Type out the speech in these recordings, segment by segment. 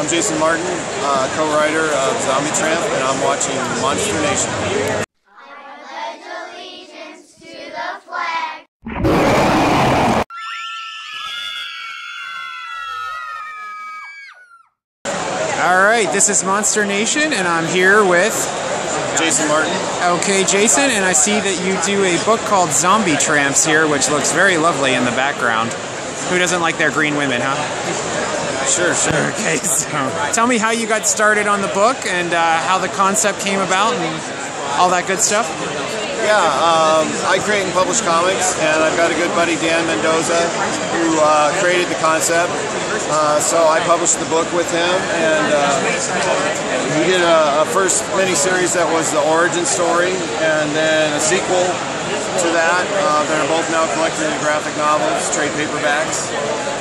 I'm Jason Martin, co-writer of Zombie Tramp, and I'm watching Monster Nation. I pledge allegiance to the flag. Alright, this is Monster Nation, and I'm here with Jason Martin. Okay, Jason, and I see that you do a book called Zombie Tramps here, which looks very lovely in the background. Who doesn't like their green women, huh? Sure. Okay, so tell me how you got started on the book and how the concept came about and all that good stuff. Yeah, I create and publish comics, and I've got a good buddy, Dan Mendoza, who created the concept. So I published the book with him, and we did a first mini-series that was the origin story, and then a sequel to that. They're both now collected in graphic novels, trade paperbacks.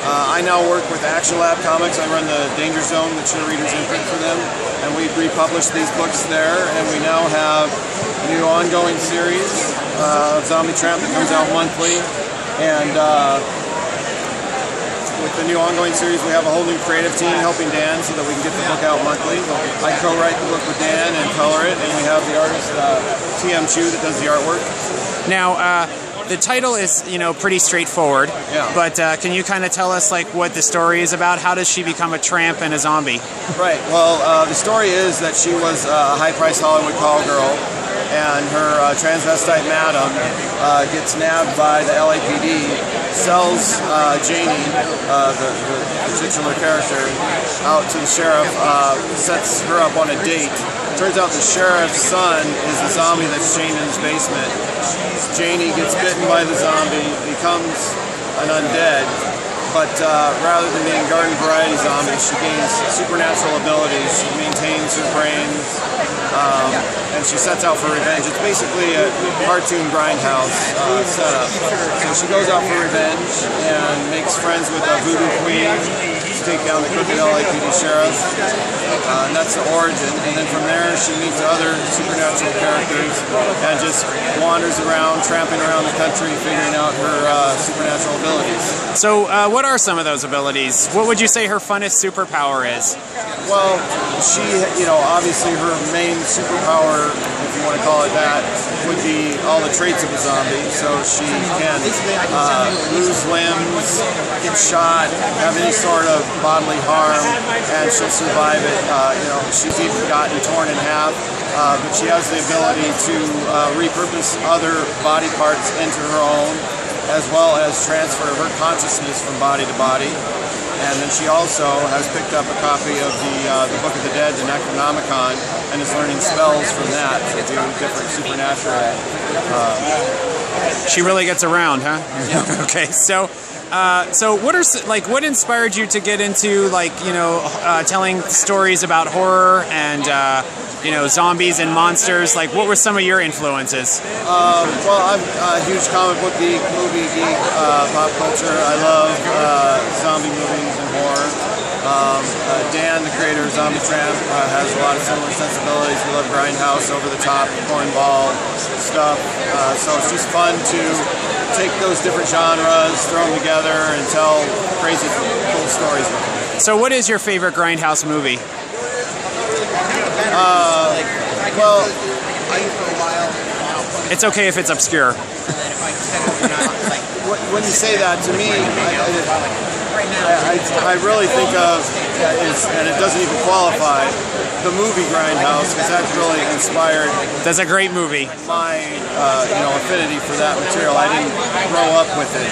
I now work with Action Lab Comics. I run the Danger Zone, the cheerleaders imprint for them, and we republished these books there, and we now have a new ongoing series of Zombie Tramp that comes out monthly, and with the new ongoing series, we have a whole new creative team helping Dan so that we can get the book out monthly. I co-write the book with Dan and color it, and we have the artist TM Chu that does the artwork. Now, the title is, pretty straightforward. Yeah. But can you kind of tell us, what the story is about? How does she become a tramp and a zombie? Right. Well, the story is that she was a high-priced Hollywood call girl, and her transvestite madam gets nabbed by the LAPD, sells Janie, the titular character, out to the sheriff, sets her up on a date. Turns out the sheriff's son is a zombie that's chained in his basement. Janie gets bitten by the zombie, becomes an undead, but rather than being garden variety zombies, she gains supernatural abilities. She maintains her brains, and she sets out for revenge. It's basically a cartoon Grindhouse setup. So she goes out for revenge and makes friends with a voodoo queen to take down the crooked LAPD sheriff, and that's the origin. And then from there, she meets other supernatural characters and just wanders around, tramping around the country, figuring out her supernatural abilities. So, what are some of those abilities? What would you say her funnest superpower is? Well, she, obviously her main superpower, if you want to call it that, would be all the traits of a zombie. So she can lose limbs, get shot, have any sort of bodily harm, and she'll survive it. She's even gotten torn in half, but she has the ability to repurpose other body parts into her own, as well as transfer her consciousness from body to body. And then she also has picked up a copy of the Book of the Dead, the Necronomicon, and is learning spells from that to do different supernatural. She really gets around, huh? Yeah. Okay, so what inspired you to get into telling stories about horror and zombies and monsters? What were some of your influences? Well, I'm a huge comic book geek, movie geek, pop culture. I love zombie movies and horror. Dan, the creator of Zombie Tramp, has a lot of similar sensibilities. We love Grindhouse, over-the-top, cornball stuff. So it's just fun to take those different genres, throw them together, and tell crazy, cool stories with them. So what is your favorite Grindhouse movie? Well, it's okay if it's obscure. When you say that, to me, I really think of, and it doesn't even qualify, the movie Grindhouse, because that's really inspired. That's a great movie. My affinity for that material. I didn't grow up with it,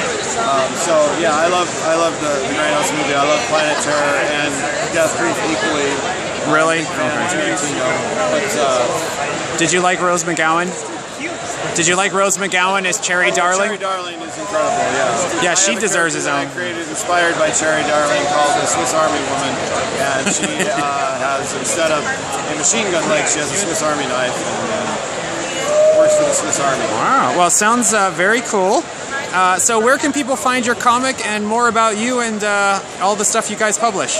so yeah, I love the Grindhouse movie. I love Planet Terror and Death Proof equally. Really? Okay. Did you like Rose McGowan? Did you like Rose McGowan as Cherry Darling? Cherry Darling is incredible, yeah. Yeah, she deserves his own. I created, inspired by Cherry Darling, called the Swiss Army Woman, and she has, instead of a machine gun leg, she has a Swiss Army knife, and works for the Swiss Army. Wow, well, sounds very cool. So where can people find your comic and more about you and all the stuff you guys publish?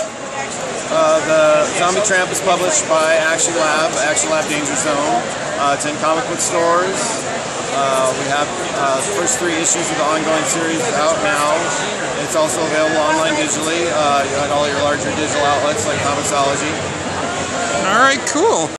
The Zombie Tramp is published by Action Lab Danger Zone. It's in comic book stores. We have the first 3 issues of the ongoing series out now. It's also available online digitally at all your larger digital outlets like Comixology. All right, cool.